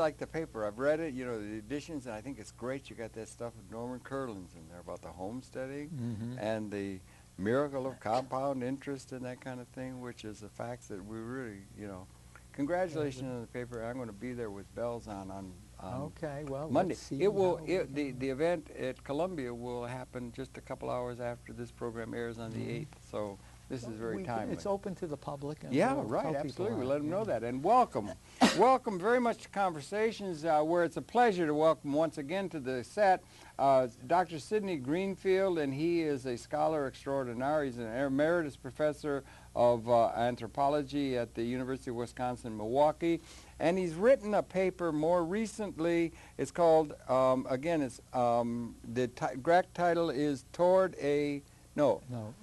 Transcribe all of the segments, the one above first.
like the paper. I've read it, you know, the editions, and I think it's great. You got that stuff with Norman Curlins in there about the homesteading and the miracle of compound interest and that kind of thing, which is the facts that we really, you know. Congratulations on the paper. I'm going to be there with bells on okay, well, Monday. let's see The event at Columbia will happen just a couple hours after this program airs on the 8th. So this is very timely. It's open to the public. And yeah, we'll right, tell absolutely. people We let them know that. And welcome. Welcome very much to Conversations, where it's a pleasure to welcome once again to the set Dr. Sidney Greenfield, and he is a scholar extraordinaire. He's an emeritus professor of anthropology at the University of Wisconsin-Milwaukee. And he's written a paper more recently. It's called, again, it's the correct title is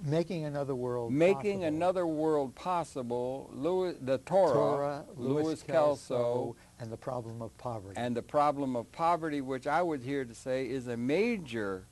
Making Another World Making Possible. Another World Possible, the Torah, Louis Kelso, and the Problem of Poverty. And the Problem of Poverty, which I would hear to say is a major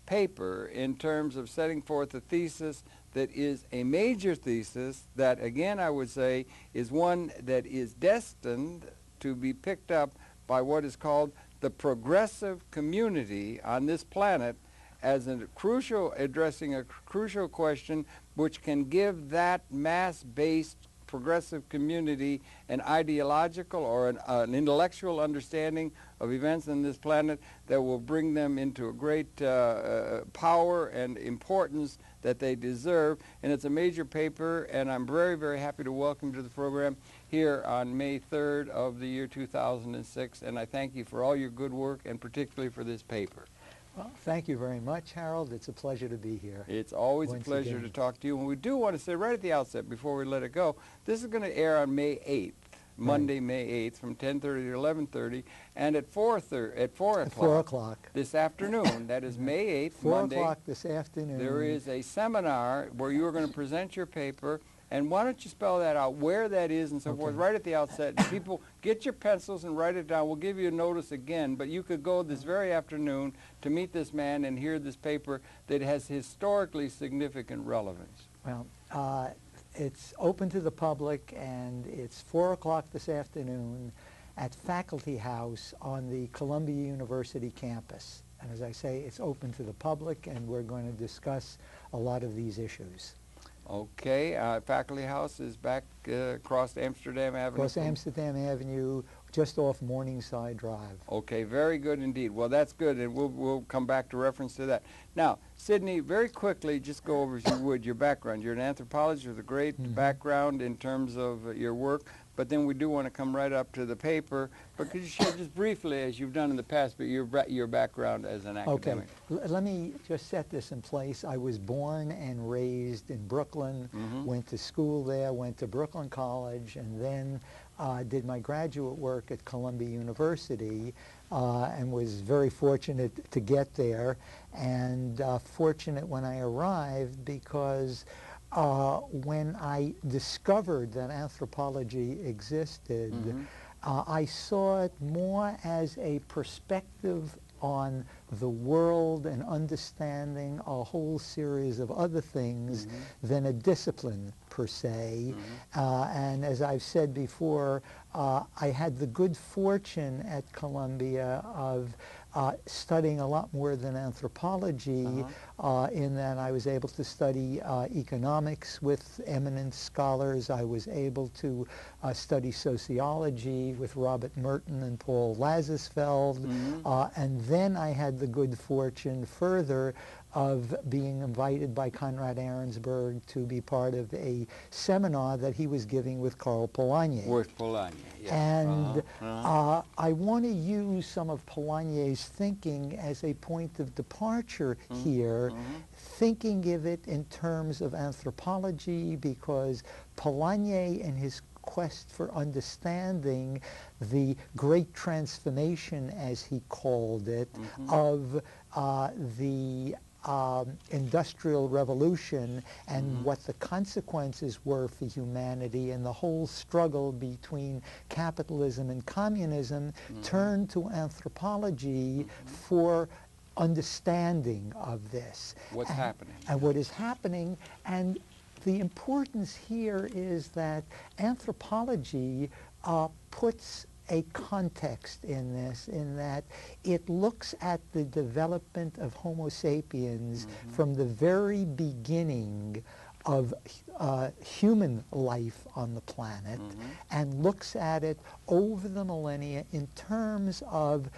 paper in terms of setting forth a thesis that is a major thesis that, again, I would say is one that is destined to be picked up by what is called the progressive community on this planet as addressing a crucial question which can give that mass-based progressive community an ideological or an intellectual understanding of events on this planet that will bring them into a great power and importance that they deserve. And it's a major paper, and I'm very, very happy to welcome you to the program here on May 3rd of the year 2006. And I thank you for all your good work, and particularly for this paper. Well, thank you very much, Harold. It's a pleasure to be here. It's always a pleasure to talk to you. And we do want to say right at the outset, before we let it go, this is going to air on May 8th, Monday, May 8th, from 10:30 to 11:30, and at 4 o'clock this afternoon. That is May 8th, 4 o'clock this afternoon. There is a seminar where you are going to present your paper. And why don't you spell that out, where that is and so forth, right at the outset. And people, get your pencils and write it down. We'll give you a notice again, but you could go this very afternoon to meet this man and hear this paper that has historically significant relevance. Well, it's open to the public, and it's 4 o'clock this afternoon at Faculty House on the Columbia University campus. And as I say, it's open to the public, and we're going to discuss a lot of these issues. Okay, Faculty House is back across Amsterdam Avenue. Across Amsterdam Avenue, just off Morningside Drive. Okay, very good indeed. Well, that's good, and we'll come back to reference to that. Now, Sidney, very quickly, just go over, if you would, your background. You're an anthropologist with a great background in terms of your work, but then we do want to come right up to the paper. But could you share just briefly, as you've done in the past, but your background as an academic? Okay, let me just set this in place. I was born and raised in Brooklyn, went to school there, went to Brooklyn College, and then did my graduate work at Columbia University, and was very fortunate to get there, and fortunate when I arrived because when I discovered that anthropology existed, I saw it more as a perspective on the world and understanding a whole series of other things than a discipline per se. And as I've said before, I had the good fortune at Columbia of studying a lot more than anthropology, in that I was able to study economics with eminent scholars. I was able to study sociology with Robert Merton and Paul Lazarsfeld, and then I had the good fortune further of being invited by Konrad Ahrensberg to be part of a seminar that he was giving with Karl Polanyi. With Polanyi, yes. And I want to use some of Polanyi's thinking as a point of departure here, thinking of it in terms of anthropology, because Polanyi in his quest for understanding the great transformation, as he called it, of the Industrial Revolution and what the consequences were for humanity, and the whole struggle between capitalism and communism, turned to anthropology for understanding of this. What's happening. And what is happening. And the importance here is that anthropology puts a context in this, in that it looks at the development of Homo sapiens from the very beginning of human life on the planet, and looks at it over the millennia in terms of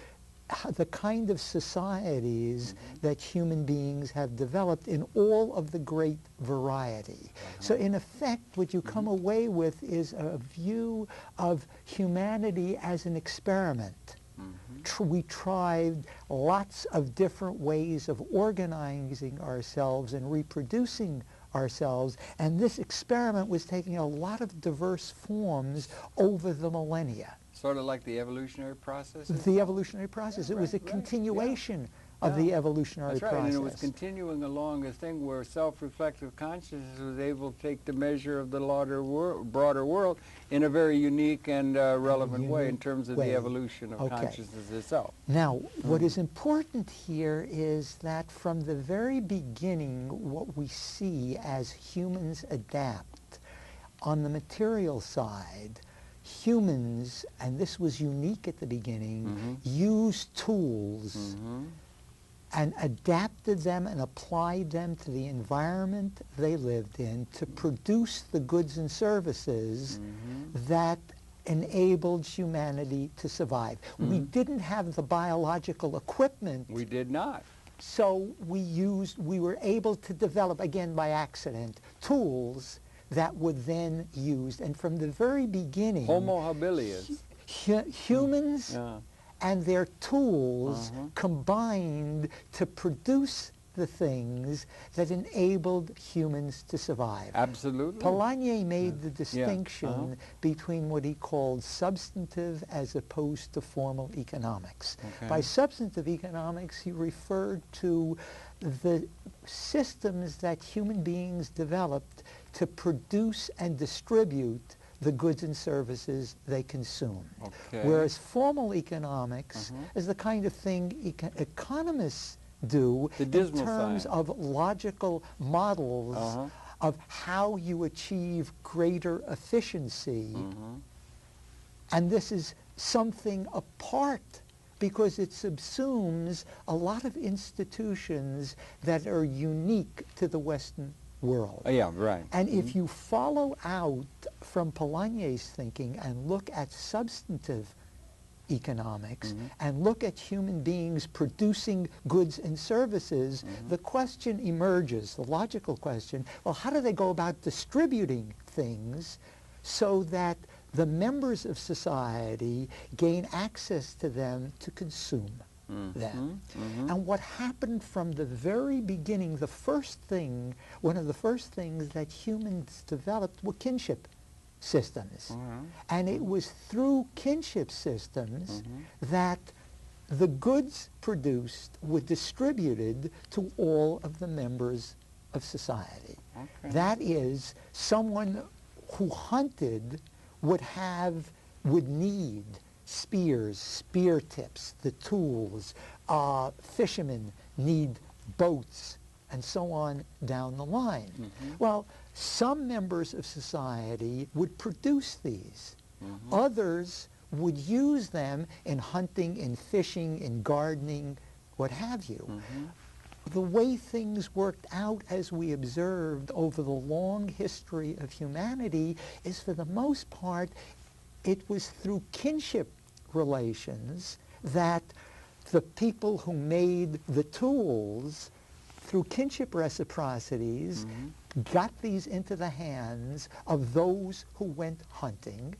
the kind of societies that human beings have developed in all of the great variety. So in effect, what you come away with is a view of humanity as an experiment. We tried lots of different ways of organizing ourselves and reproducing ourselves, and this experiment was taking a lot of diverse forms over the millennia. Sort of like the evolutionary process? The evolutionary process. It was a continuation of the evolutionary process. And it was continuing along a thing where self-reflective consciousness was able to take the measure of the broader world in a very unique and relevant way in terms of the evolution of consciousness itself. Now, what is important here is that from the very beginning, what we see as humans adapt on the material side, humans, and this was unique at the beginning, used tools and adapted them and applied them to the environment they lived in to produce the goods and services that enabled humanity to survive. We didn't have the biological equipment. We did not. So we were able to develop, again by accident, tools that were then used. And from the very beginning, Homo habilis. Humans and their tools combined to produce the things that enabled humans to survive. Absolutely. Polanyi made the distinction between what he called substantive as opposed to formal economics. By substantive economics, he referred to the systems that human beings developed to produce and distribute the goods and services they consume. Whereas formal economics is the kind of thing economists do in terms of logical models of how you achieve greater efficiency. And this is something apart because it subsumes a lot of institutions that are unique to the Western world. And if you follow out from Polanyi's thinking and look at substantive economics and look at human beings producing goods and services, the question emerges, the logical question, well, how do they go about distributing things so that the members of society gain access to them to consume them? And what happened from the very beginning, the first thing, one of the first things that humans developed were kinship systems. And it was through kinship systems that the goods produced were distributed to all of the members of society. That is, someone who hunted would need spears, spear tips, the tools. Fishermen need boats, and so on down the line. Well, some members of society would produce these. Others would use them in hunting, in fishing, in gardening, what have you. The way things worked out, as we observed over the long history of humanity, is for the most part, it was through kinship relations that the people who made the tools, through kinship reciprocities, got these into the hands of those who went hunting.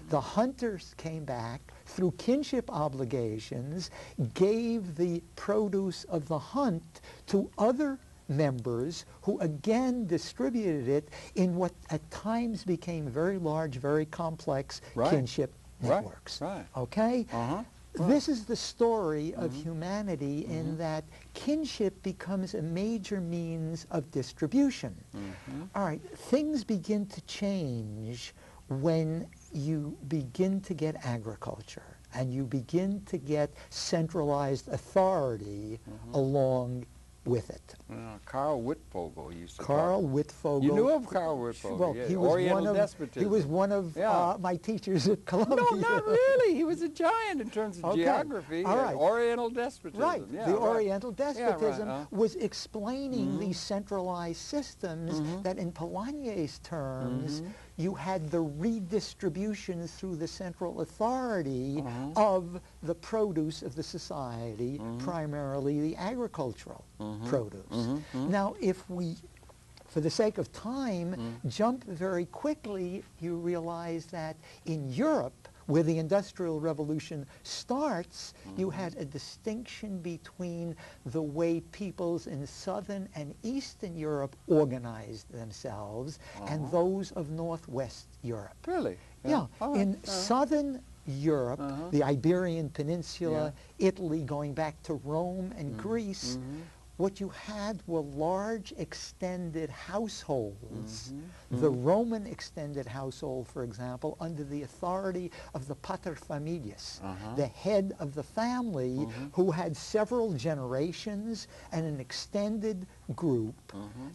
The hunters came back through kinship obligations, gave the produce of the hunt to other members who again distributed it in what at times became very large, very complex kinship networks. Okay? This is the story of humanity in that kinship becomes a major means of distribution. All right, things begin to change when you begin to get agriculture and you begin to get centralized authority along with it. Karl Wittfogel used to Karl talk. Wittfogel. You knew of Karl Wittfogel? Well, Yeah. he was Oriental one of despotism. he was one of my teachers at Columbia. No, not really. He was a giant in terms of Okay. geography. All right. Oriental despotism. Right. Yeah, the right. Oriental despotism right. was explaining these centralized systems that in Polanyi's terms, you had the redistribution through the central authority of the produce of the society, primarily the agricultural produce. Now, if we, for the sake of time, jump very quickly, you realize that in Europe, where the Industrial Revolution starts, you had a distinction between the way peoples in Southern and Eastern Europe organized themselves and those of Northwest Europe. Really? Yeah. All right. In Southern Europe, the Iberian Peninsula, Italy, going back to Rome and Greece, what you had were large extended households. The Roman extended household, for example, under the authority of the paterfamilias, the head of the family, who had several generations and an extended group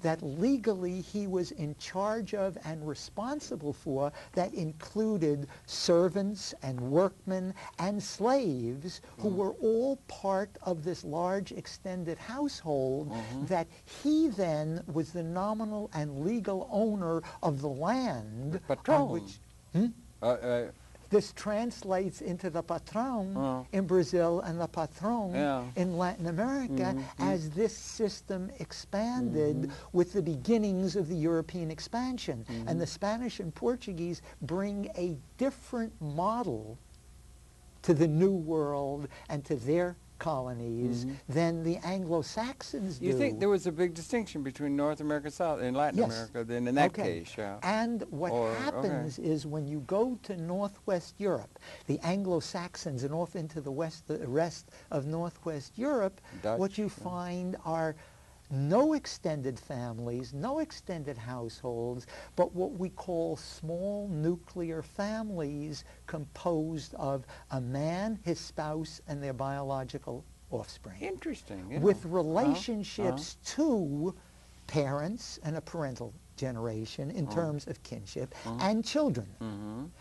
that legally he was in charge of and responsible for, that included servants and workmen and slaves who were all part of this large extended household that he then was the nominal and legal owner of the land on which this translates into the patron in Brazil and the patron in Latin America as this system expanded with the beginnings of the European expansion. And the Spanish and Portuguese bring a different model to the New World and to their colonies than the Anglo-Saxons do. You think there was a big distinction between North America and South and Latin America then in that case? Yeah. And what happens is when you go to Northwest Europe, the Anglo-Saxons and off into the rest of Northwest Europe, what you find are no extended families, no extended households, but what we call small nuclear families composed of a man, his spouse, and their biological offspring. Interesting. Yeah. With relationships to parents and a parental generation in terms of kinship and children.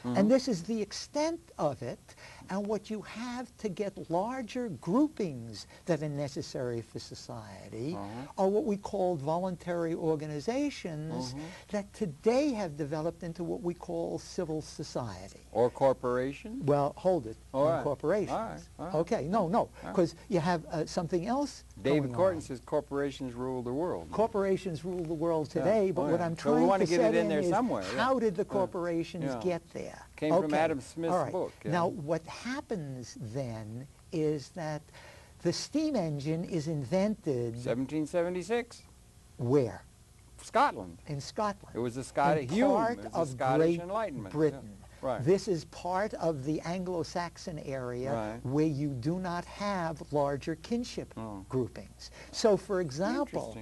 And this is the extent of it. And what you have to get larger groupings that are necessary for society are what we call voluntary organizations that today have developed into what we call civil society. Or corporation? Well, hold it. All Corporations. All right. Okay, no, because you have something else David going Corton on. says corporations rule the world. Corporations rule the world today, but what I'm So we trying want to to get set it in there is somewhere. how did the corporations get there? Came from Adam Smith's All right. book. Yeah. Now, what happens then is that the steam engine is invented 1776. where? Scotland. In Scotland. It was the Scottish part Hume. It was of the Scottish Great Enlightenment. Britain. Yeah. Right. This is part of the Anglo-Saxon area where you do not have larger kinship groupings. So, for example,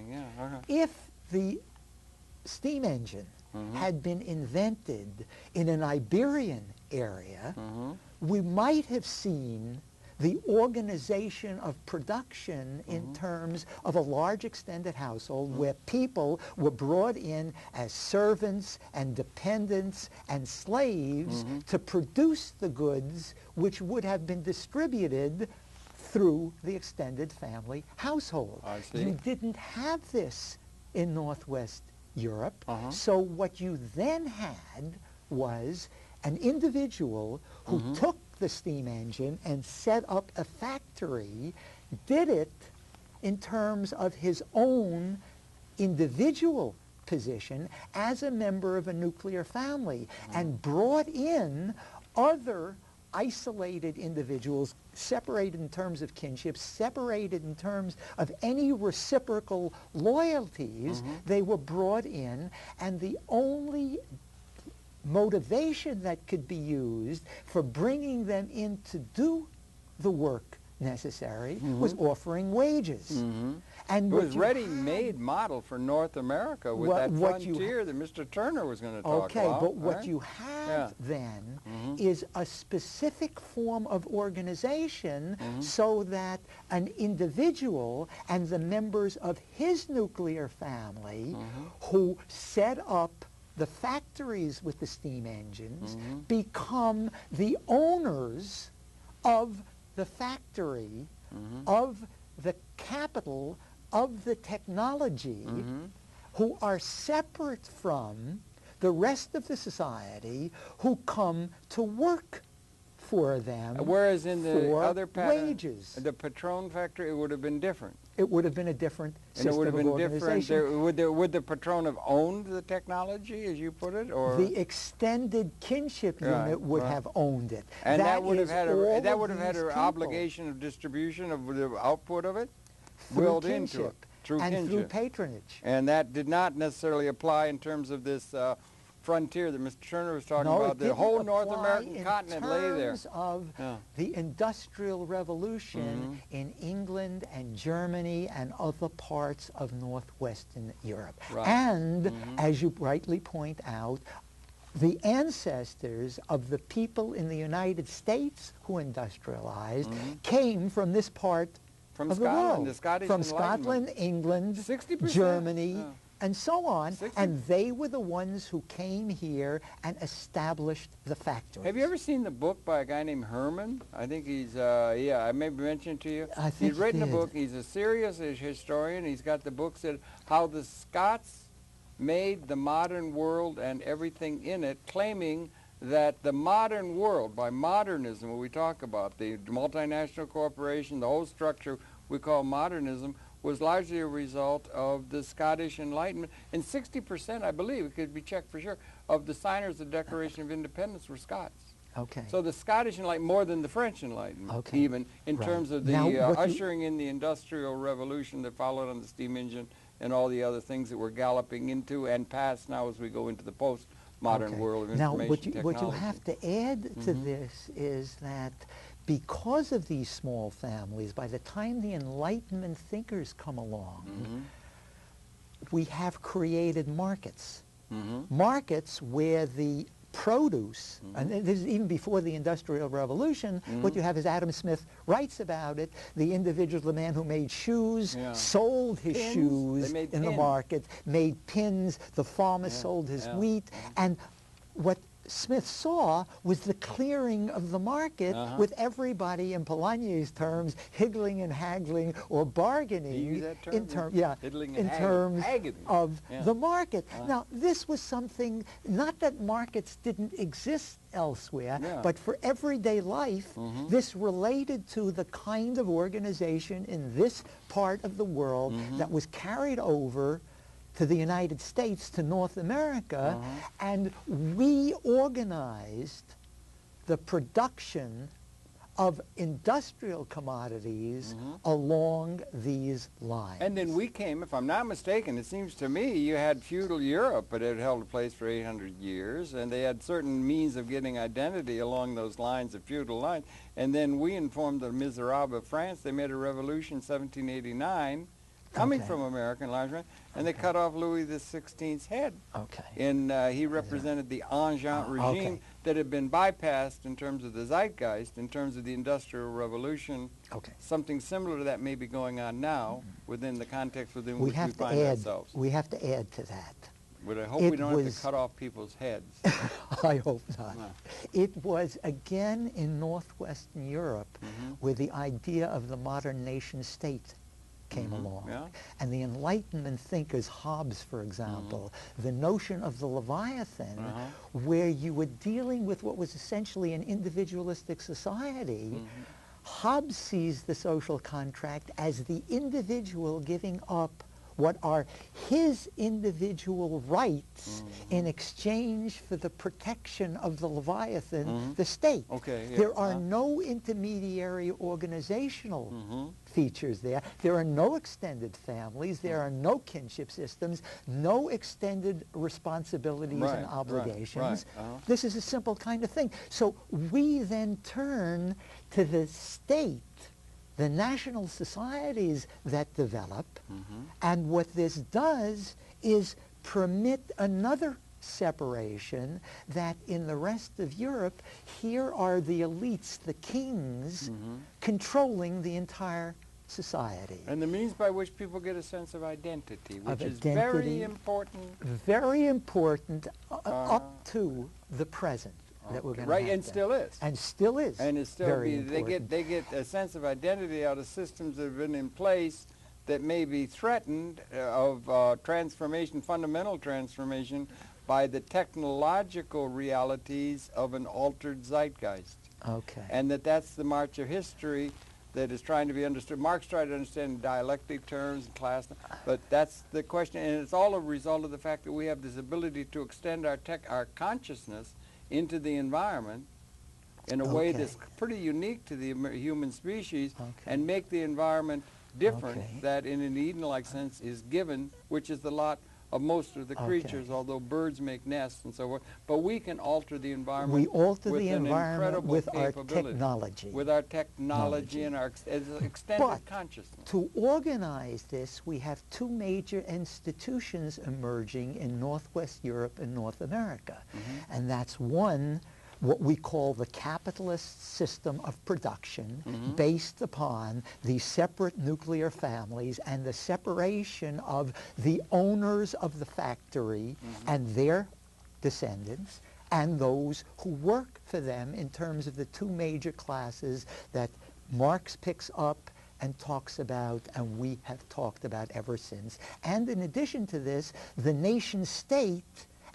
if the steam engine had been invented in an Iberian area, we might have seen the organization of production in terms of a large extended household where people were brought in as servants and dependents and slaves to produce the goods which would have been distributed through the extended family household. I see. You didn't have this in Northwest Europe. So what you then had was an individual who took the steam engine and set up a factory, did it in terms of his own individual position as a member of a nuclear family, and brought in other isolated individuals, separated in terms of kinship, separated in terms of any reciprocal loyalties. They were brought in, and the only motivation that could be used for bringing them in to do the work necessary was offering wages. And it was ready-made model for North America with that frontier that Mr. Turner was going to talk about. Okay, but what you have then is a specific form of organization so that an individual and the members of his nuclear family who set up the factories with the steam engines become the owners of the factory, of the capital, of the technology, who are separate from the rest of the society who come to work for them. Whereas in the other pattern, wages. the Patron factory, it would have been different. It would have been a different system it would have been of organization. different. Would the Patron have owned the technology, as you put it, or the extended kinship unit would have owned it, and that would have had an obligation of distribution of the output of it built into it through and kinship. through patronage. And that did not necessarily apply in terms of this frontier that Mr. Turner was talking about. The whole North American continent lay there. In terms of the Industrial Revolution in England and Germany and other parts of northwestern Europe. And, as you rightly point out, the ancestors of the people in the United States who industrialized came from this part from of Scotland, the world. the Scottish from Scotland, England, 60%. Germany, and so on, and they were the ones who came here and established the factories. Have you ever seen the book by a guy named Herman? I think he's, I maybe mentioned to you. I think he's written a book. He's a serious historian. He's got the book said how the Scots made the modern world and everything in it, claiming that the modern world, by modernism, what we talk about, the multinational corporation, the whole structure we call modernism, was largely a result of the Scottish Enlightenment. And 60%, I believe, it could be checked for sure, of the signers of the Declaration of Independence were Scots. Okay. So the Scottish Enlightenment, more than the French Enlightenment, even in terms of the ushering in the Industrial Revolution that followed on the steam engine and all the other things that we're galloping into and past now as we go into the post-modern world of information technology. What you have to add to this is that because of these small families, by the time the Enlightenment thinkers come along, we have created markets. Markets where the produce, and this is even before the Industrial Revolution, what you have is Adam Smith writes about it. The individual, the man who made shoes, sold his shoes in the market, made pins, the farmer sold his wheat, and what Smith saw was the clearing of the market with everybody, in Polanyi's terms, higgling and haggling or bargaining in terms of the market. Now, this was something, not that markets didn't exist elsewhere, but for everyday life, this related to the kind of organization in this part of the world that was carried over to the United States, to North America, and we organized the production of industrial commodities along these lines. And then we came, if I'm not mistaken, it seems to me you had feudal Europe, but it held a place for 800 years, and they had certain means of getting identity along those lines, of feudal lines. And then we informed the Miserables of France. They made a revolution in 1789, coming from American largely, and they cut off Louis XVI's head. And he represented the Angevin regime that had been bypassed in terms of the zeitgeist, in terms of the Industrial Revolution. Something similar to that may be going on now within the context within which we find ourselves. We have to add to that. But I hope we don't have to cut off people's heads. I hope not. It was again in northwestern Europe where the idea of the modern nation state came along. And the Enlightenment thinkers, Hobbes, for example, the notion of the Leviathan, where you were dealing with what was essentially an individualistic society, Hobbes sees the social contract as the individual giving up what are his individual rights in exchange for the protection of the Leviathan, the state. There are no intermediary organizational features there. There are no extended families. There are no kinship systems, no extended responsibilities and obligations. This is a simple kind of thing. So we then turn to the state the national societies that develop, and what this does is permit another separation that in the rest of Europe, here are the elites, the kings, controlling the entire society. And the means by which people get a sense of identity, which is identity, very important. Very important up to the present that we're going to Right, have and there. still is. And still is. And it's still very they get a sense of identity out of systems that have been in place that may be threatened of transformation, fundamental transformation, by the technological realities of an altered zeitgeist. Okay. And that's the march of history that is trying to be understood. Marx tried to understand in dialectic terms and class, but that's the question, and it's all a result of the fact that we have this ability to extend our consciousness into the environment in a way that's pretty unique to the human species, and make the environment different, that in an Eden-like sense is given, which is the lot of most of the creatures, although birds make nests and so forth. But we can alter the environment. We alter with the an environment incredible with our capability. technology. With our technology and our extended But consciousness. to organize this, we have two major institutions emerging in Northwest Europe and North America. And that's one, what we call the capitalist system of production, based upon the separate nuclear families and the separation of the owners of the factory and their descendants and those who work for them, in terms of the two major classes that Marx picks up and talks about, and we have talked about ever since. And in addition to this, the nation state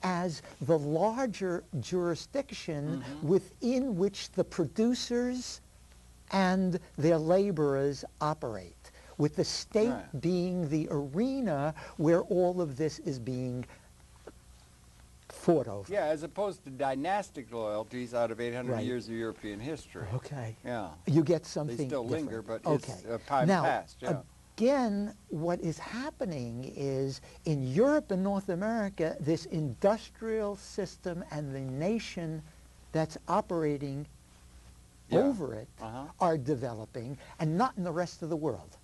as the larger jurisdiction within which the producers and their laborers operate, with the state being the arena where all of this is being fought over. Yeah, as opposed to dynastic loyalties out of 800 years of European history. Okay. Yeah. You get something They still different. linger, but okay. it's time now, past. Yeah. Again, what is happening is in Europe and North America, this industrial system and the nation that's operating over it are developing, and not in the rest of the world.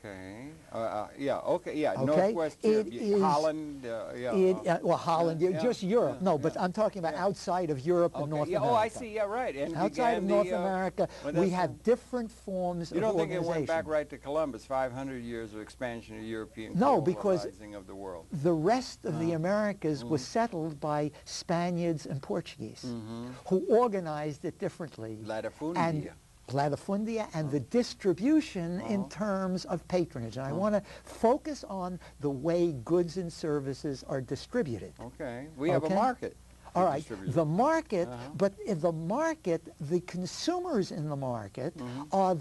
Okay. Northwest Europe, Holland. Well, Holland, just Europe. No, but I'm talking about outside of Europe and North America. Oh, I see. Yeah, right. And outside of North America, we have different forms of organization. You don't think it went back right to Columbus, 500 years of expansion of European because of the world. The rest of the Americas was settled by Spaniards and Portuguese, who organized it differently. Latifundia and the distribution in terms of patronage. And I want to focus on the way goods and services are distributed. Okay. We have a market. All right. The market, but in the market, the consumers in the market are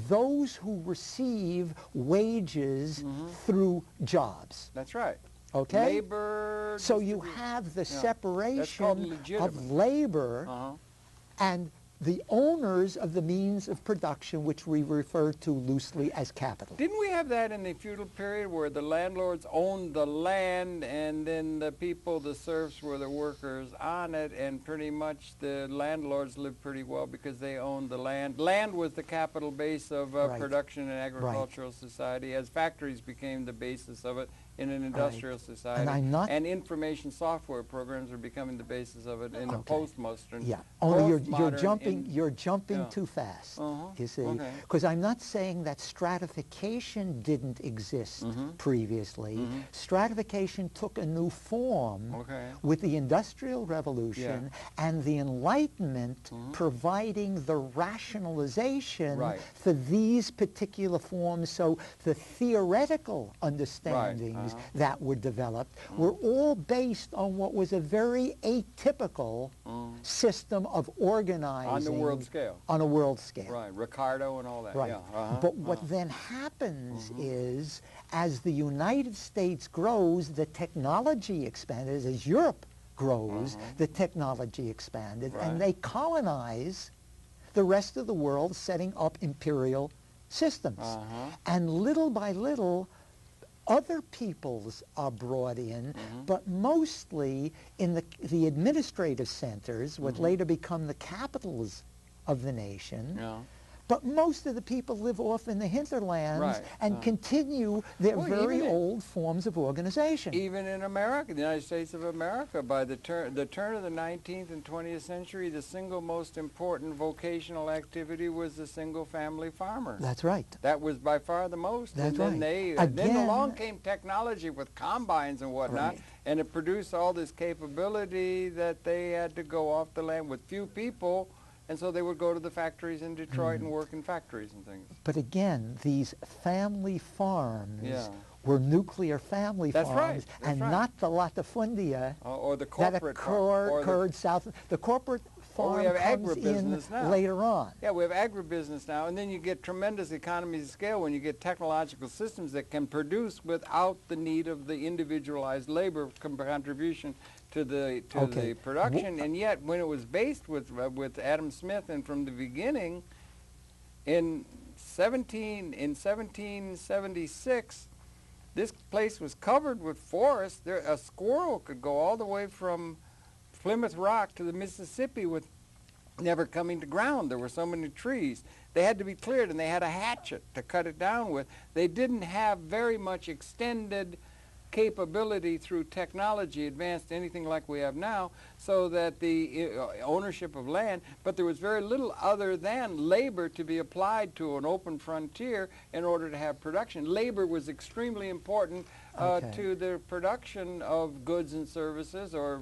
those who receive wages through jobs. That's right. Okay? Labor. So you have the separation of labor and the owners of the means of production, which we refer to loosely as capital. Didn't we have that in the feudal period where the landlords owned the land and then the people, the serfs, were the workers on it, and pretty much the landlords lived pretty well because they owned the land. Land was the capital base of production and agricultural society, as factories became the basis of it in an industrial society. And information software programs are becoming the basis of it in the postmodern. Yeah, only you're jumping too fast, you see. Because I'm not saying that stratification didn't exist previously. Stratification took a new form with the Industrial Revolution and the Enlightenment providing the rationalization for these particular forms. So the theoretical understandings that were developed were all based on what was a very atypical system of organizing. On the world scale. On a world scale. Right, Ricardo and all that. Right. But what then happens is, as the United States grows, the technology expanded. As Europe grows, the technology expanded, and they colonize the rest of the world, setting up imperial systems. And little by little, other peoples are brought in, but mostly in the administrative centers, what later become the capitals of the nation, But most of the people live off in the hinterlands Right. and continue their Well, very even old forms of organization. Even in America, the United States of America, by the turn of the 19th and 20th century, the single most important vocational activity was the single-family farmer. That's right. That was by far the most. That's and right. Then along came technology with combines and whatnot, Right. and it produced all this capability that they had to go off the land with few people, and so they would go to the factories in Detroit and work in factories and things. But again, these family farms Yeah. were nuclear family That's right, farms that's and right. not the latifundia Or the that corporate farm, or occurred south. The corporate Or we farm have comes in agribusiness now. later on. Yeah, we have agribusiness now, and then you get tremendous economies of scale when you get technological systems that can produce without the need of the individualized labor contribution to the production. And yet, when it was based with Adam Smith, and from the beginning, in 1776, this place was covered with forests. A squirrel could go all the way from Plymouth Rock to the Mississippi with never coming to ground. There were so many trees. They had to be cleared, and they had a hatchet to cut it down with. They didn't have very much extended capability through technology advanced anything like we have now, so that the ownership of land, but there was very little other than labor to be applied to an open frontier in order to have production. Labor was extremely important to the production of goods and services, or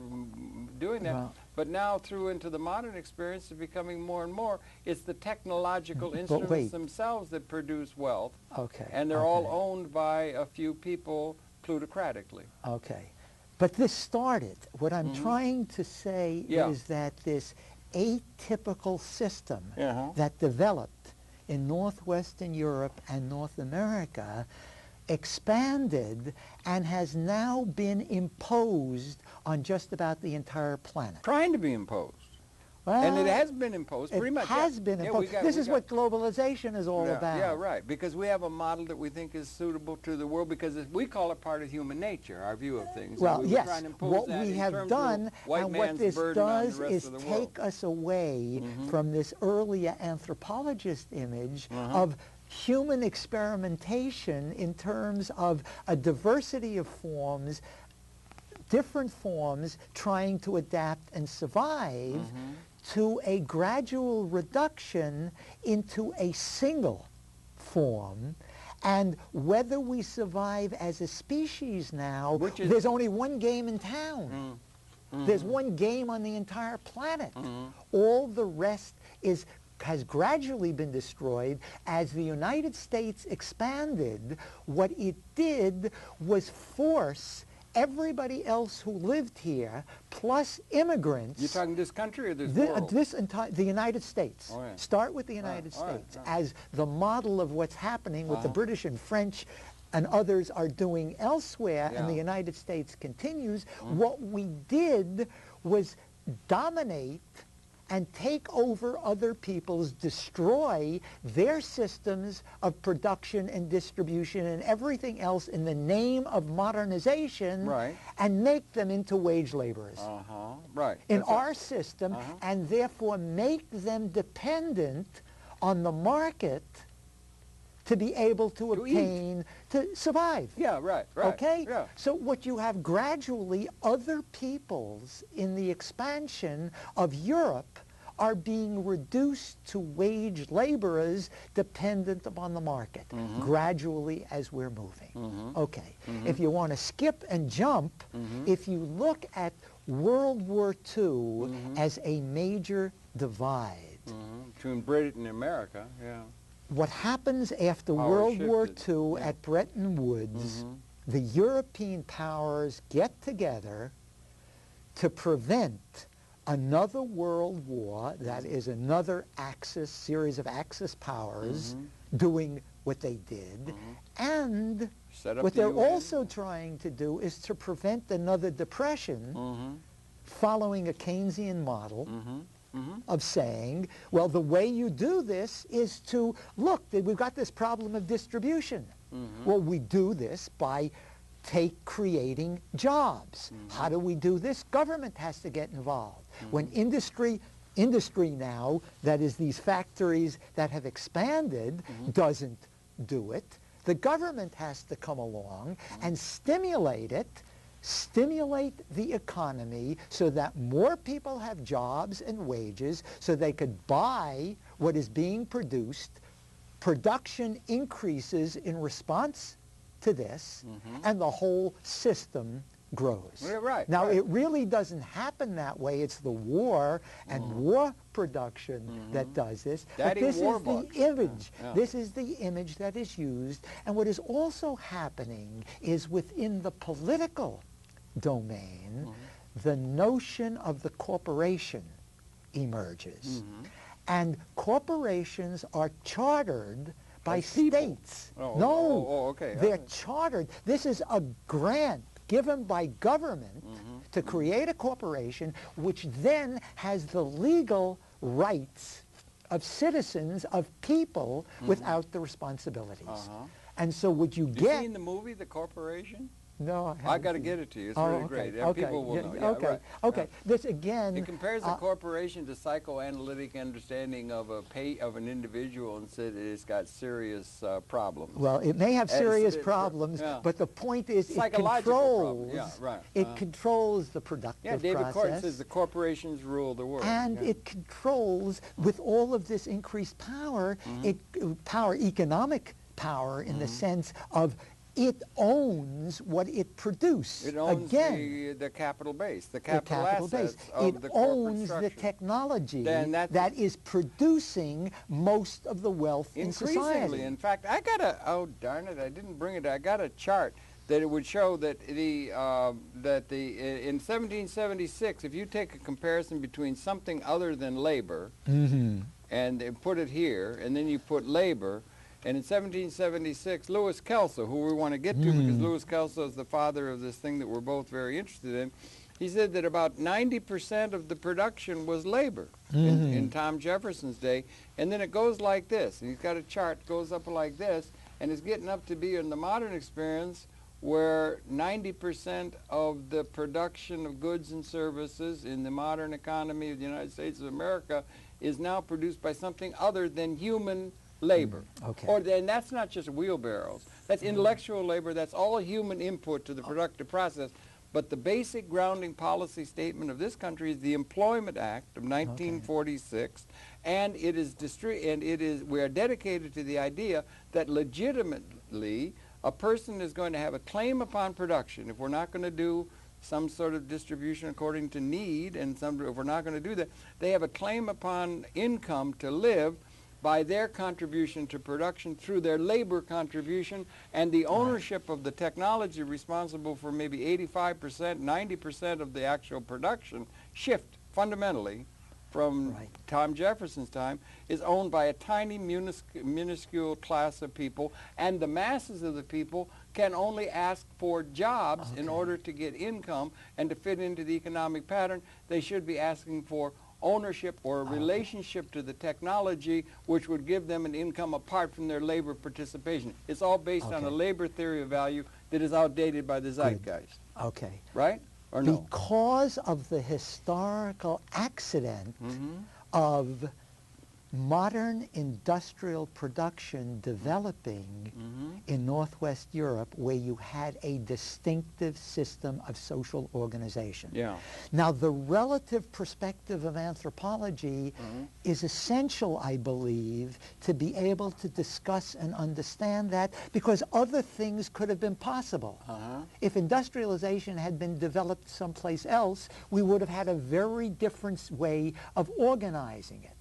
doing that. Well, but now through into the modern experience, it's becoming more and more, it's the technological instruments themselves that produce wealth. Okay. And they're all owned by a few people plutocratically. Okay. But this started. What I'm trying to say is that this atypical system that developed in Northwestern Europe and North America expanded and has now been imposed on just about the entire planet. Trying to be imposed. Well, and it has been imposed, pretty much. It has been imposed. This is what globalization is all about. Yeah, right. Because we have a model that we think is suitable to the world, because we call it part of human nature, our view of things. Well, we yes. What we have done, and what this does, is take us away from this earlier anthropologist image of human experimentation in terms of a diversity of forms, different forms trying to adapt and survive, to a gradual reduction into a single form. And whether we survive as a species now, there's only one game in town. There's one game on the entire planet. All the rest has gradually been destroyed. As the United States expanded, what it did was force everybody else who lived here, plus immigrants. You're talking this country or this world? The United States. Oh, yeah. Start with the United States as the model of what's happening with the British and French and others are doing elsewhere, and the United States continues. What we did was dominate and take over other people's, destroy their systems of production and distribution and everything else in the name of modernization, and make them into wage laborers in our system, and therefore make them dependent on the market to be able to obtain, to survive. Okay? So what you have gradually, other peoples in the expansion of Europe are being reduced to wage laborers dependent upon the market, gradually as we're moving. Okay. If you want to skip and jump, if you look at World War II as a major divide. Between Britain and America, What happens after World War II at Bretton Woods, the European powers get together to prevent another world war, that is another series of Axis powers doing what they did, and what they're also trying to do is to prevent another depression following a Keynesian model of saying, well, the way you do this is to, look, we've got this problem of distribution. Well, we do this by creating jobs. How do we do this? Government has to get involved. When industry industry now, that is these factories that have expanded, doesn't do it. The government has to come along and stimulate it, stimulate the economy so that more people have jobs and wages so they could buy what is being produced. Production increases in response to this, and the whole system grows. Yeah, right, now, right. it really doesn't happen that way. It's the war and war production that does this. Daddy but this war is bucks. the image. Yeah. This is the image that is used. And what is also happening is within the political domain, the notion of the corporation emerges. And corporations are chartered by states. Okay. They're chartered. This is a grant given by government to create a corporation which then has the legal rights of citizens, of people, without the responsibilities. And so what you get... You seen the movie, The Corporation? No, I got to get it to you. It's really great. And people will know. Yeah, okay. right. Okay. This again. It compares the corporation to psychoanalytic understanding of an individual and said it's got serious problems. Well, it may have serious problems, but the point is it controls. Yeah, right. It controls the productive David process. Corton says the corporations rule the world. And it controls, with all of this increased power, economic power in the sense of it owns what it produced. It owns the capital base, the capital assets of the corporate owns structure. the technology that is producing most of the wealth in society. In fact, I got oh darn it, I didn't bring it. I got a chart that it would show that in 1776, if you take a comparison between something other than labor and put it here, and then you put labor. And in 1776, Louis Kelso, who we want to get to because Louis Kelso is the father of this thing that we're both very interested in, he said that about 90% of the production was labor in Tom Jefferson's day. And then it goes like this. And he's got a chart, goes up like this, and it's getting up to be in the modern experience where 90% of the production of goods and services in the modern economy of the United States of America is now produced by something other than human labor. Or then that's not just wheelbarrows. That's intellectual labor. That's all human input to the productive process. But the basic grounding policy statement of this country is the Employment Act of 1946, and we are dedicated to the idea that legitimately a person is going to have a claim upon production. If we're not going to do some sort of distribution according to need, and if we're not going to do that, they have a claim upon income to live by their contribution to production through their labor contribution, and the ownership of the technology responsible for maybe 85%, 90% of the actual production shift fundamentally from Tom Jefferson's time is owned by a tiny minuscule class of people, and the masses of the people can only ask for jobs in order to get income and to fit into the economic pattern. They should be asking for ownership or a relationship to the technology which would give them an income apart from their labor participation. It's all based on a labor theory of value that is outdated by the zeitgeist. Right? Or no? Because of the historical accident of modern industrial production developing in Northwest Europe, where you had a distinctive system of social organization. Now, the relative perspective of anthropology is essential, I believe, to be able to discuss and understand that, because other things could have been possible. If industrialization had been developed someplace else, we would have had a very different way of organizing it.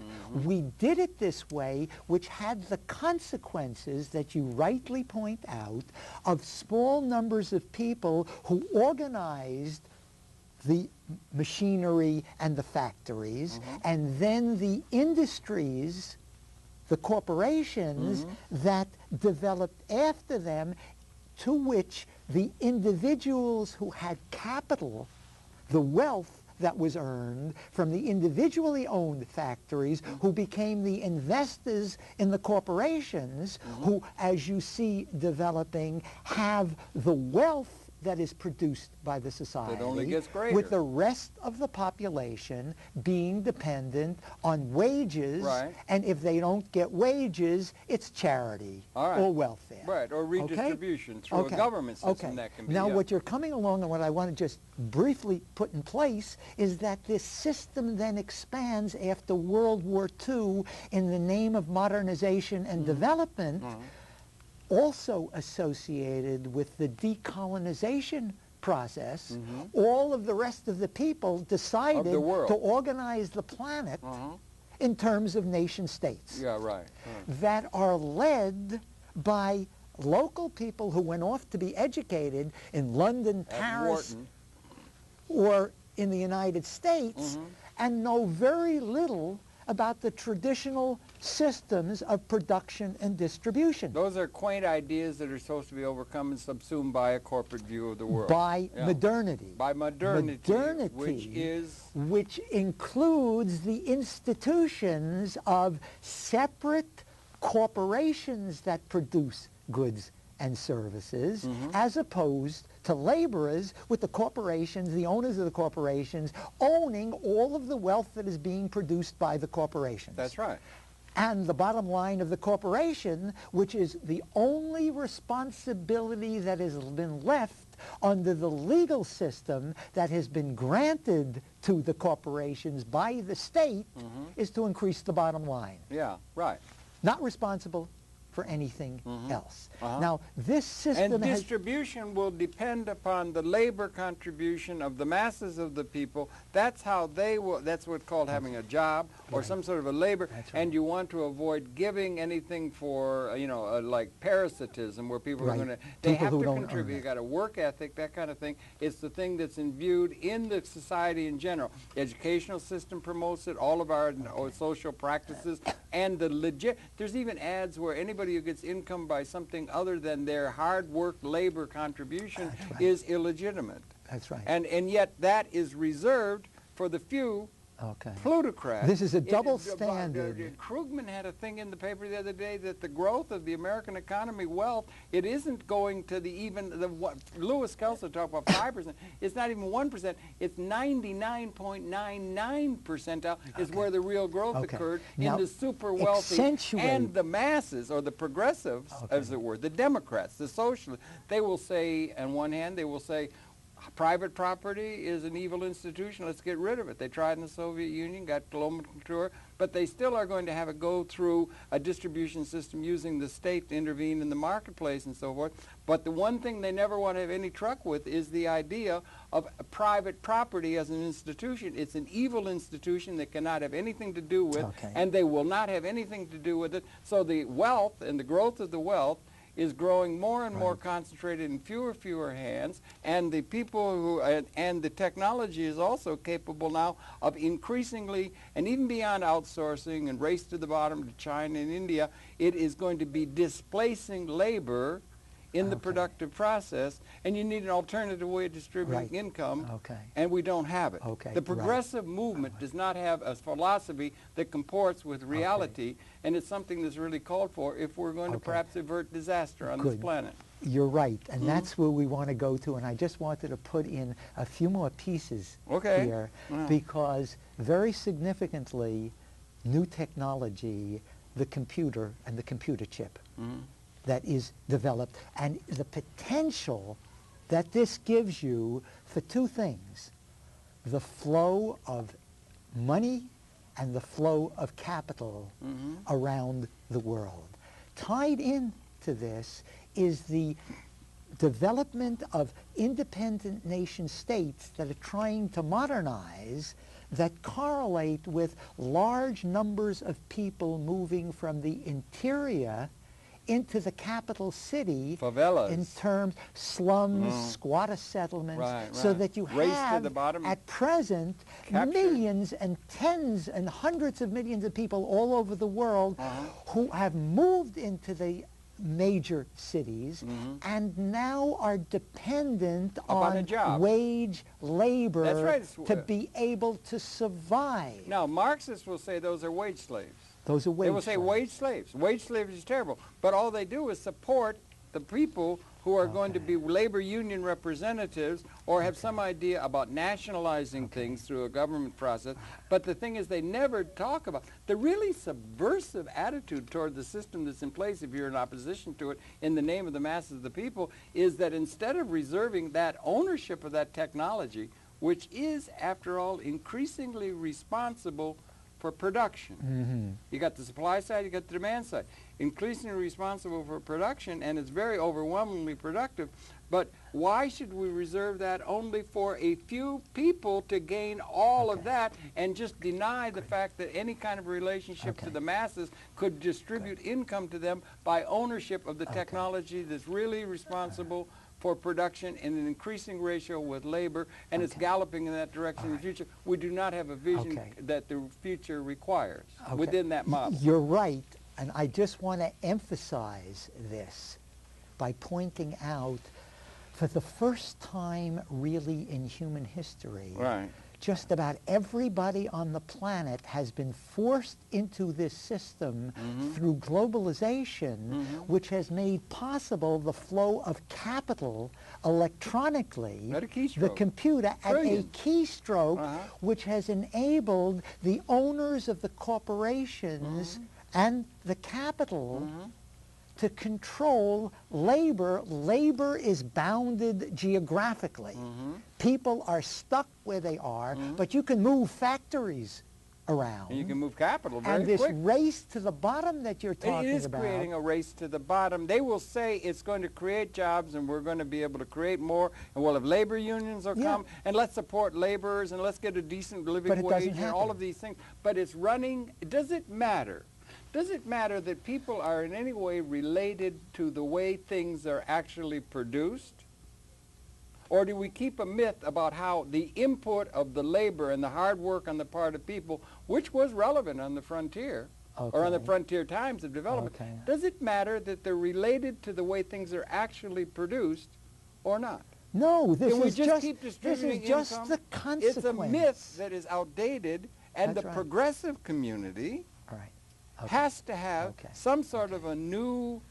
We did it this way, which had the consequences that you rightly point out of small numbers of people who organized the machinery and the factories, and then the industries, the corporations that developed after them, to which the individuals who had capital, the wealth that was earned from the individually owned factories, who became the investors in the corporations, who, as you see developing, have the wealth that is produced by the society, only gets greater. with the rest of the population being dependent on wages, Right. and if they don't get wages, it's charity All right. or welfare. Right, or redistribution through a government system that can be. Now, what you're coming along and what I want to just briefly put in place is that this system then expands after World War II in the name of modernization and development, also associated with the decolonization process. All of the rest of the people decided to organize the planet in terms of nation states that are led by local people who went off to be educated in London, Paris, or in the United States, and know very little about the traditional systems of production and distribution. Those are quaint ideas that are supposed to be overcome and subsumed by a corporate view of the world. By modernity. By modernity, which includes the institutions of separate corporations that produce goods and services, as opposed to laborers with the corporations, the owners of the corporations, owning all of the wealth that is being produced by the corporations. That's right. And the bottom line of the corporation, which is the only responsibility that has been left under the legal system that has been granted to the corporations by the state, is to increase the bottom line. Yeah, right. Not responsible for anything else. Now, this system and distribution will depend upon the labor contribution of the masses of the people. That's how they will, that's what's called having a job or some sort of a labor. And you want to avoid giving anything for, you know, like parasitism, where people are going to, they have to contribute. You got a work ethic, that kind of thing. It's the thing that's imbued in the society in general. The educational system promotes it, all of our social practices, and the legit, there's even ads where anybody who gets income by something other than their hard work labor contribution is illegitimate. That's right. And yet that is reserved for the few plutocrats. This is a double standard. Krugman had a thing in the paper the other day that the growth of the American economy, wealth, it isn't going to the even, what Lewis Kelso talked about 5%, it's not even 1%, it's 99.99 percentile is where the real growth occurred now, in the super wealthy and the masses, or the progressives, as it were, the Democrats, the socialists. They will say, on one hand, they will say, private property is an evil institution, let's get rid of it. They tried in the Soviet Union, got nomenclature, but they still are going to have it go through a distribution system using the state to intervene in the marketplace and so forth. But the one thing they never want to have any truck with is the idea of private property as an institution. It's an evil institution that cannot have anything to do with, and they will not have anything to do with it. So the wealth and the growth of the wealth is growing more and more concentrated in fewer hands, and the people who, and the technology is also capable now of increasingly, and even beyond outsourcing and race to the bottom to China and India, it is going to be displacing labor in the productive process, and you need an alternative way of distributing income, and we don't have it. The progressive movement does not have a philosophy that comports with reality, and it's something that's really called for if we're going to perhaps avert disaster on this planet. You're right, and that's where we want to go to, and I just wanted to put in a few more pieces here, because very significantly, new technology, the computer and the computer chip, that is developed, and the potential that this gives you for two things: the flow of money and the flow of capital around the world. Tied into this is the development of independent nation states that are trying to modernize, that correlate with large numbers of people moving from the interior into the capital city, favelas, in terms slums, squatter settlements, so that you have at present millions and tens and hundreds of millions of people all over the world who have moved into the major cities and now are dependent on wage labor to be able to survive. Now, Marxists will say those are wage slaves. Those are wage slaves. They will say wage slaves. Wage slaves is terrible. But all they do is support the people who are going to be labor union representatives or have some idea about nationalizing things through a government process. But the thing is, they never talk about the really subversive attitude toward the system that's in place, if you're in opposition to it, in the name of the masses of the people, is that instead of reserving that ownership of that technology, which is, after all, increasingly responsible for production. You got the supply side, you got the demand side. Increasingly responsible for production, and it's very overwhelmingly productive. But why should we reserve that only for a few people to gain all of that and just deny the fact that any kind of relationship to the masses could distribute income to them by ownership of the technology that's really responsible for production in an increasing ratio with labor, and it's galloping in that direction in the future. We do not have a vision that the future requires within that model. You're right, and I just want to emphasize this by pointing out, for the first time really in human history, just about everybody on the planet has been forced into this system through globalization, which has made possible the flow of capital electronically, the computer at a keystroke, which has enabled the owners of the corporations and the capital to control labor. Labor is bounded geographically. People are stuck where they are, but you can move factories around. And you can move capital very quick. quick. And this race to the bottom that you're talking about. It is creating a race to the bottom. They will say it's going to create jobs and we're going to be able to create more, and we'll have labor unions will come, and let's support laborers and let's get a decent living wage and all of these things. But it's running. Does it matter? Does it matter that people are in any way related to the way things are actually produced? Or do we keep a myth about how the input of the labor and the hard work on the part of people, which was relevant on the frontier, or on the frontier times of development, does it matter that they're related to the way things are actually produced or not? No, this Can we is just keep distributing just income? the consequence. It's a myth that is outdated, and the progressive community has to have some sort of a new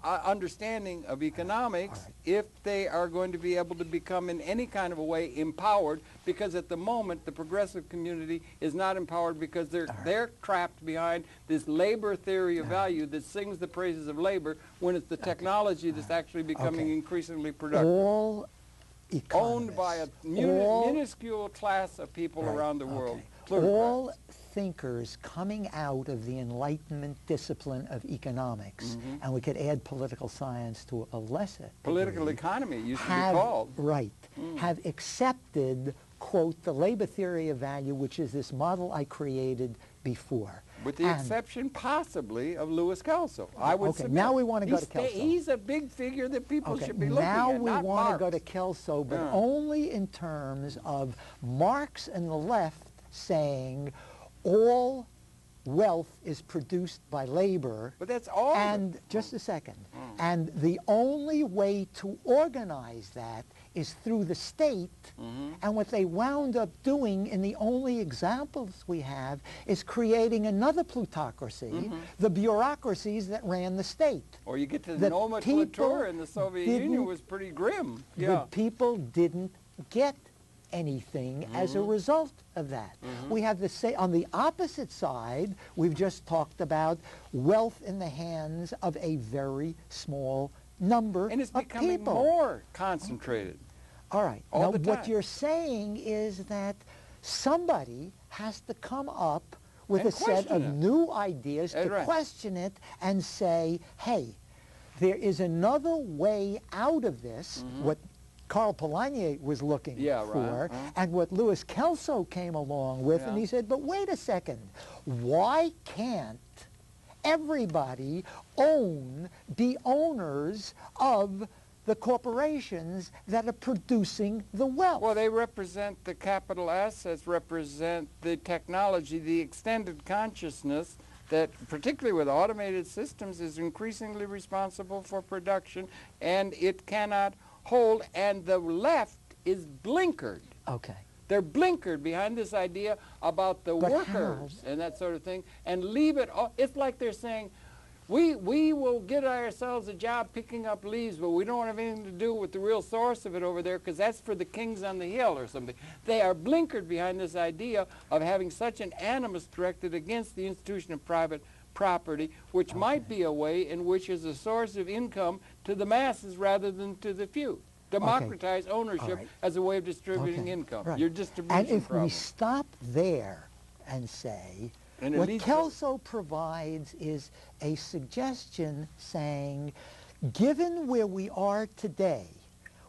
understanding of economics if they are going to be able to become in any kind of a way empowered, because at the moment the progressive community is not empowered because they're trapped behind this labor theory of value that sings the praises of labor when it's the technology that's actually becoming increasingly productive. All owned by a minuscule class of people around the world. All thinkers coming out of the Enlightenment discipline of economics, and we could add political science to a lesser political economy used to be called. Have accepted, quote, the labor theory of value, which is this model I created before. With the exception, possibly, of Louis Kelso. I would submit. Now we want to go to Kelso. He's a big figure that people should be looking at, Now we want want to go to Kelso, but only in terms of Marx and the left saying all wealth is produced by labor. But that's all. And just a second. And the only way to organize that is through the state. And what they wound up doing in the only examples we have is creating another plutocracy, the bureaucracies that ran the state. Or you get to the nomenclature in the Soviet Union was pretty grim. The people didn't get anything as a result of that. We have on the opposite side, we've just talked about wealth in the hands of a very small number of people. And it's becoming more concentrated. All right. Now, what you're saying is that somebody has to come up with a set of new ideas to question it and say, hey, there is another way out of this, what Karl Polanyi was looking for, and what Louis Kelso came along with, and he said, but wait a second, why can't everybody be owners of the corporations that are producing the wealth? Well, they represent the capital assets, represent the technology, the extended consciousness that, particularly with automated systems, is increasingly responsible for production, and it cannot hold, and the left is blinkered. They're blinkered behind this idea about the workers and that sort of thing, and leave it all. It's like they're saying, we will get ourselves a job picking up leaves, but we don't have anything to do with the real source of it over there because that's for the kings on the hill or something. They are blinkered behind this idea of having such an animus directed against the institution of private property, which might be a way in which is a source of income to the masses rather than to the few. Democratize ownership as a way of distributing income. Your distribution And if problem. we stop there and say, what Kelso provides is a suggestion saying, given where we are today,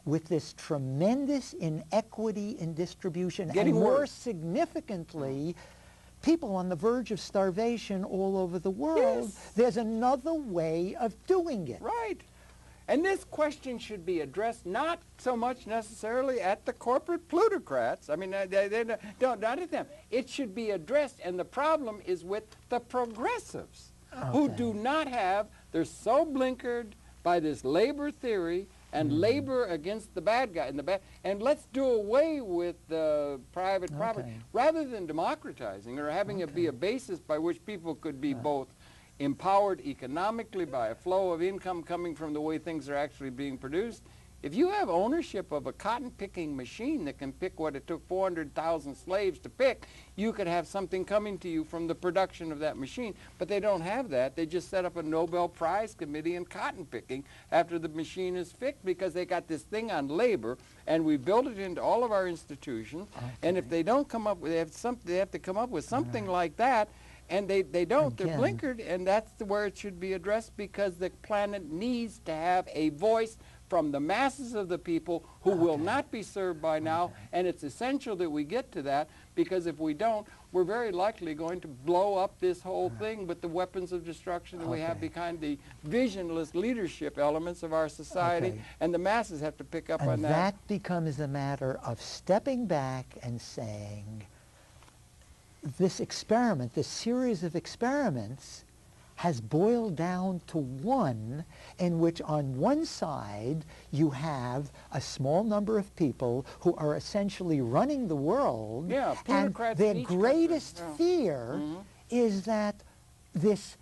with this tremendous inequity in distribution, and more significantly, people on the verge of starvation all over the world, there's another way of doing it. Right. And this question should be addressed not so much necessarily at the corporate plutocrats. I mean, not at them. It should be addressed, and the problem is with the progressives who do not have, they're so blinkered by this labor theory and labor against the bad guy and let's do away with the private property rather than democratizing or having it be a basis by which people could be both empowered economically by a flow of income coming from the way things are actually being produced. If you have ownership of a cotton picking machine that can pick what it took 400,000 slaves to pick, you could have something coming to you from the production of that machine. But they don't have that. They just set up a Nobel Prize committee in cotton picking after the machine is fixed because they got this thing on labor and we built it into all of our institutions. And if they don't come up with, they have to come up with something like that. And they don't. They're blinkered, and that's where it should be addressed because the planet needs to have a voice from the masses of the people who will not be served by now, and it's essential that we get to that because if we don't, we're very likely going to blow up this whole thing with the weapons of destruction that we have behind the visionless leadership elements of our society, and the masses have to pick up on that. And that becomes a matter of stepping back and saying, this experiment, this series of experiments has boiled down to one in which on one side you have a small number of people who are essentially running the world, and their greatest fear is that this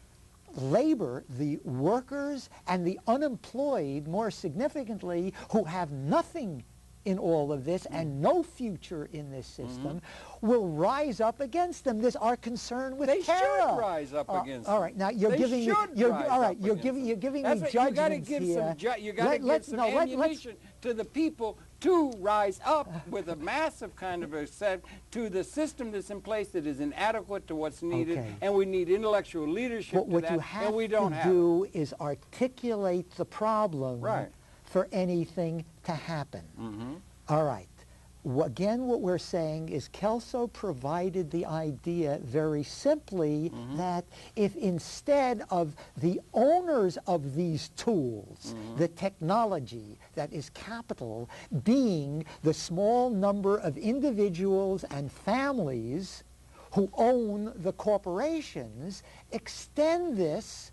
labor, the workers and the unemployed, more significantly, who have nothing in all of this and no future in this system, will rise up against them. This our concern with They should rise up against them. All right, now you're giving me you're giving me judgments here. You got to give some ammunition to the people to rise up with a massive kind of a set to the system that's in place that is inadequate to what's needed, and we need intellectual leadership But what you have to do is articulate the problem for anything to happen. All right. Again, what we're saying is Kelso provided the idea very simply that if instead of the owners of these tools, the technology that is capital, being the small number of individuals and families who own the corporations, extend this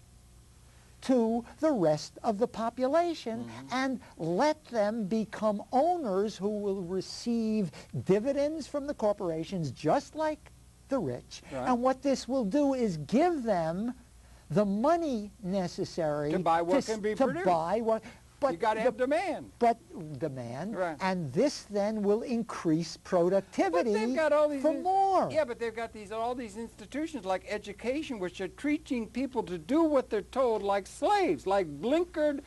to the rest of the population and let them become owners who will receive dividends from the corporations just like the rich. And what this will do is give them the money necessary to buy what can be produced. But you got to have demand. And this then will increase productivity for more. Yeah, but they've got all these institutions like education, which are teaching people to do what they're told like slaves, like blinkered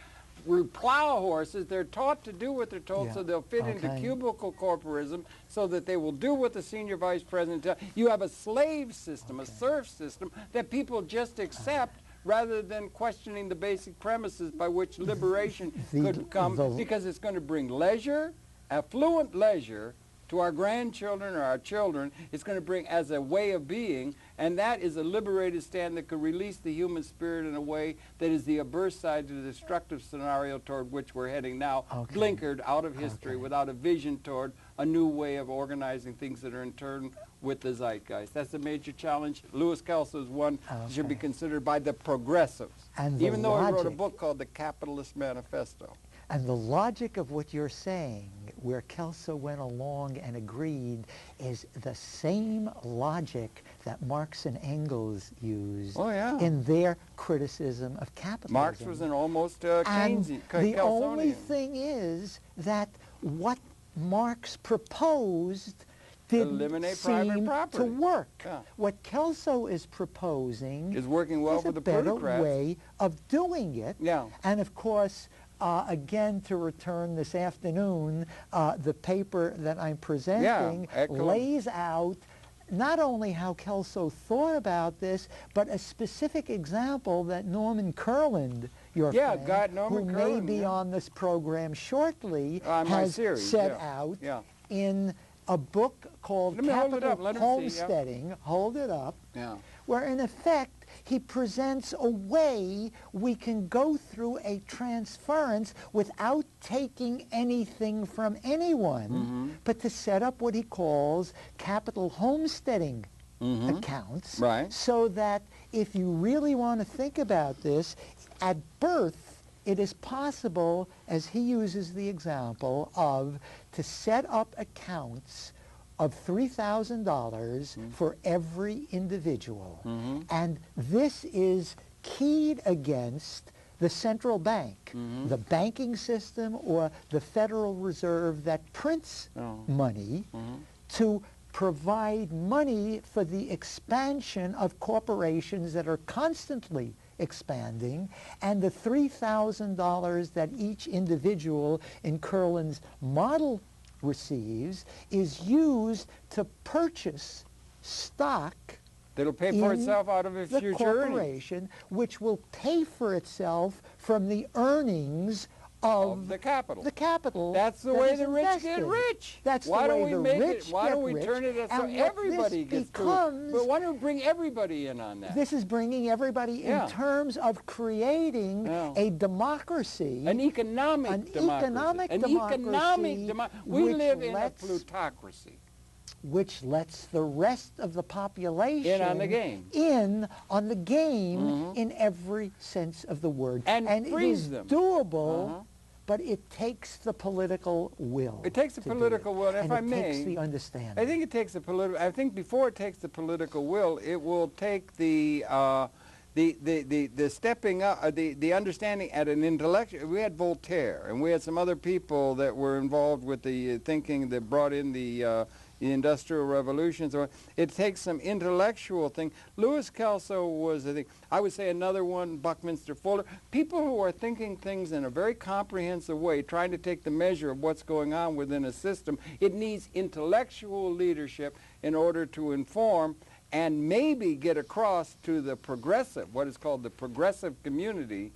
plow horses. They're taught to do what they're told so they'll fit into cubicle corporism so that they will do what the senior vice president tells. You have a slave system, a serf system that people just accept rather than questioning the basic premises by which liberation could come, because it's going to bring leisure, affluent leisure, to our grandchildren or our children. It's going to bring as a way of being, and that is a liberated stand that could release the human spirit in a way that is the averse side to the destructive scenario toward which we're heading now, blinkered out of history without a vision toward a new way of organizing things that are in turn with the zeitgeist. That's a major challenge. Louis Kelso is one that should be considered by the progressives, even though he wrote a book called The Capitalist Manifesto. And the logic of what you're saying, where Kelso went along and agreed, is the same logic that Marx and Engels used in their criticism of capitalism. Marx was an almost Keynesian. The only thing is that what Marx proposed didn't seem to work. Yeah. What Kelso is proposing is working well for the plutocrats. Better way of doing it. Yeah. And of course, again, to return this afternoon, the paper that I'm presenting lays out not only how Kelso thought about this, but a specific example that Norman Kurland, your friend, who may be on this program shortly, has set out in a book called Capital Homesteading, hold it up, where in effect he presents a way we can go through a transference without taking anything from anyone, but to set up what he calls capital homesteading accounts, so that if you really want to think about this, at birth, it is possible, as he uses the example of, to set up accounts of $3,000 for every individual. And this is keyed against the central bank, the banking system or the Federal Reserve that prints money to provide money for the expansion of corporations that are constantly expanding, and the $3,000 that each individual in Kurland's model receives is used to purchase stock that'll pay for itself out of its future corporation, which will pay for itself from the earnings of the capital. That's the way the rich get rich. That's why don't we make it? Why don't we turn it so everybody gets to it? But why don't we bring everybody in on that? This is bringing everybody in terms of creating a democracy, an economic democracy. We live in a plutocracy, which lets the rest of the population in on the game. In every sense of the word. And it is them. Doable, but it takes the political will. It takes the political will, and if I may, it takes the understanding. I think it takes the political. I think before it takes the political will, it will take the stepping up, the understanding at an intellectual. We had Voltaire, and we had some other people that were involved with the thinking that brought in the Industrial Revolution. So it takes some intellectual thing. Louis Kelso was, I would say, another one, Buckminster Fuller. People who are thinking things in a very comprehensive way, trying to take the measure of what's going on within a system. It needs intellectual leadership in order to inform and maybe get across to the progressive, what is called the progressive community,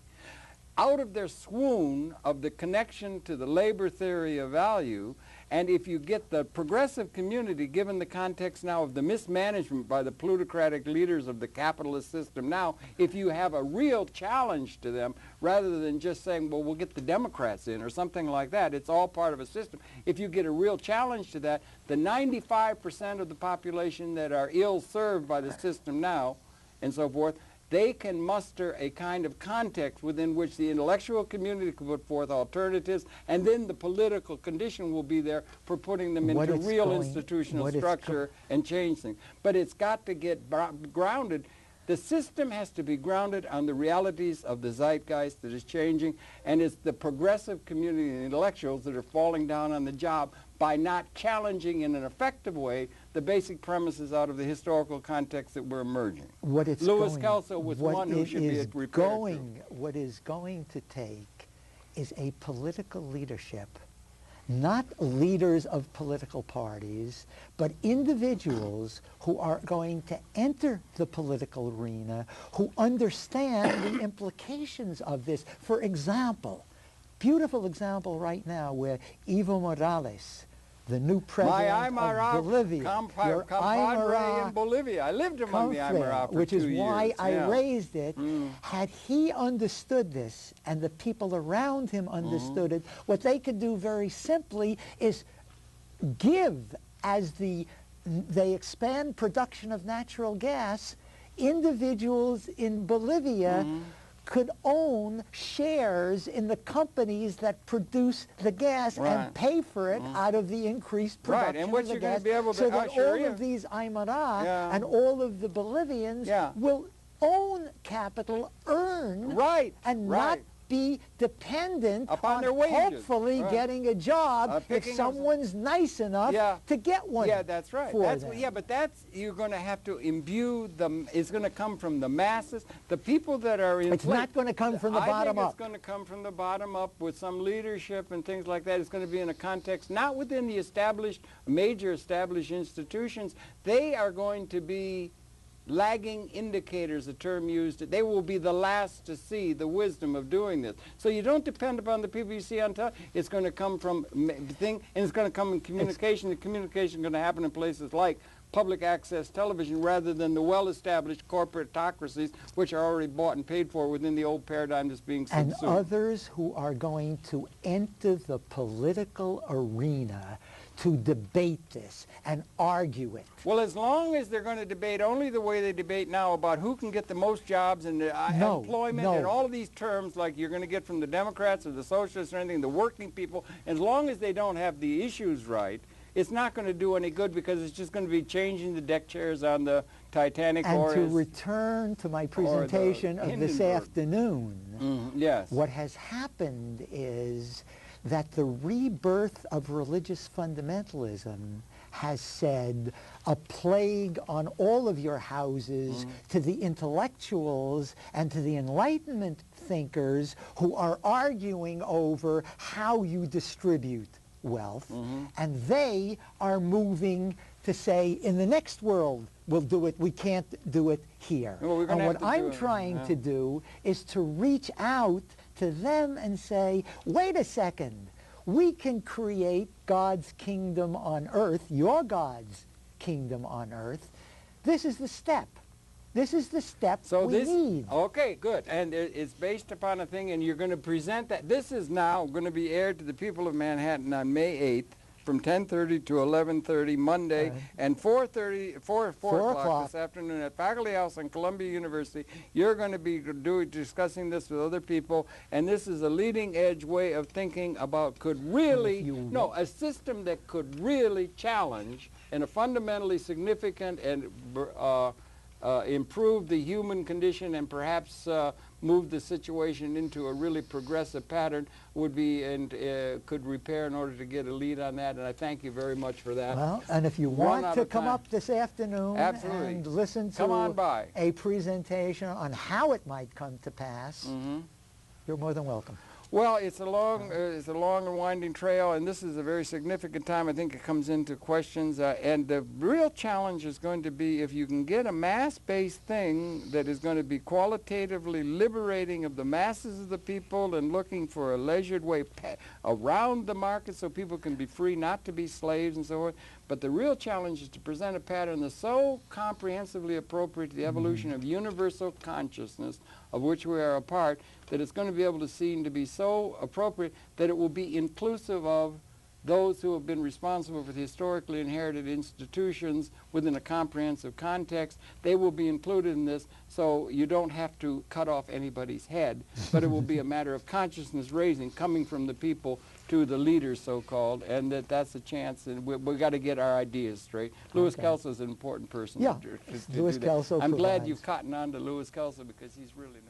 out of their swoon of the connection to the labor theory of value. And if you get the progressive community, given the context now of the mismanagement by the plutocratic leaders of the capitalist system now, if you have a real challenge to them, rather than just saying, well, we'll get the Democrats in or something like that, it's all part of a system. If you get a real challenge to that, the 95% of the population that are ill-served by the system now, and so forth, they can muster a kind of context within which the intellectual community can put forth alternatives, and then the political condition will be there for putting them into real institutional structure and change things. But it's got to get grounded. The system has to be grounded on the realities of the zeitgeist that is changing, and it's the progressive community and intellectuals that are falling down on the job by not challenging in an effective way the basic premises out of the historical context that we're emerging. Louis Kelso was one who should be repaired. What is going to take is a political leadership, not leaders of political parties, but individuals who are going to enter the political arena, who understand the implications of this. For example, beautiful example right now where Evo Morales, the new president of Bolivia, your compadre in Bolivia. I lived among the Aymara for 2 years. Which is why I raised it. Had he understood this and the people around him understood it, what they could do very simply is give, as they expand production of natural gas, individuals in Bolivia could own shares in the companies that produce the gas and pay for it out of the increased production and what of the you're gas, going to be able to so that usher all in. of these Aymara and all of the Bolivians will own capital, earn, and not be dependent upon on their wages. Hopefully getting a job if someone's nice enough to get one. Yeah, that's right. But that's, you're going to have to imbue them. It's going to come from the masses, the people that are in. It's not going to come from the bottom up. It's going to come from the bottom up with some leadership and things like that. It's going to be in a context not within the established, major established institutions. They are going to be lagging indicators, a term used. They will be the last to see the wisdom of doing this. So you don't depend upon the people you see on top. It's going to come from and it's going to come in communication. The communication is going to happen in places like public access television rather than the well-established corporate autocracies which are already bought and paid for within the old paradigm that's being subsumed. And others who are going to enter the political arena to debate this and argue it. Well, as long as they're going to debate only the way they debate now about who can get the most jobs and employment and all of these terms like you're going to get from the Democrats or the Socialists or anything, the working people, as long as they don't have the issues right, it's not going to do any good because it's just going to be changing the deck chairs on the Titanic. And to return to my presentation of this afternoon, what has happened is that the rebirth of religious fundamentalism has said a plague on all of your houses to the intellectuals and to the Enlightenment thinkers who are arguing over how you distribute wealth, and they are moving to say, in the next world, we'll do it, we can't do it here. Well, and what I'm trying to do is to reach out to them and say, wait a second, we can create God's kingdom on earth, your God's kingdom on earth. This is the step. This is the step we need. Okay, good. And it's based upon a thing, and you're going to present that. This is now going to be aired to the people of Manhattan on May 8th from 10:30 to 11:30 Monday, and 4 o'clock this afternoon at Faculty House on Columbia University. You're going to be discussing this with other people, and this is a leading edge way of thinking about a system that could really challenge in a fundamentally significant and improve the human condition and perhaps move the situation into a really progressive pattern would be and could repair in order to get a lead on that. And I thank you very much for that. Well, and if you want to come up this afternoon and listen to a presentation on how it might come to pass, you're more than welcome. Well, it's a long and winding trail, and this is a very significant time. I think it comes into questions, and the real challenge is going to be if you can get a mass-based thing that is going to be qualitatively liberating of the masses of the people and looking for a leisured way around the market so people can be free not to be slaves and so forth. But the real challenge is to present a pattern that's so comprehensively appropriate to the evolution of universal consciousness of which we are a part, that it's going to be able to seem to be so appropriate that it will be inclusive of those who have been responsible for the historically inherited institutions within a comprehensive context. They will be included in this, so you don't have to cut off anybody's head, but it will be a matter of consciousness raising coming from the people to the leaders, so-called, and that's a chance, and we've got to get our ideas straight. Louis Kelso is an important person. Yeah, to Louis Kelso. I'm glad you've cottoned on to Louis Kelso because he's really an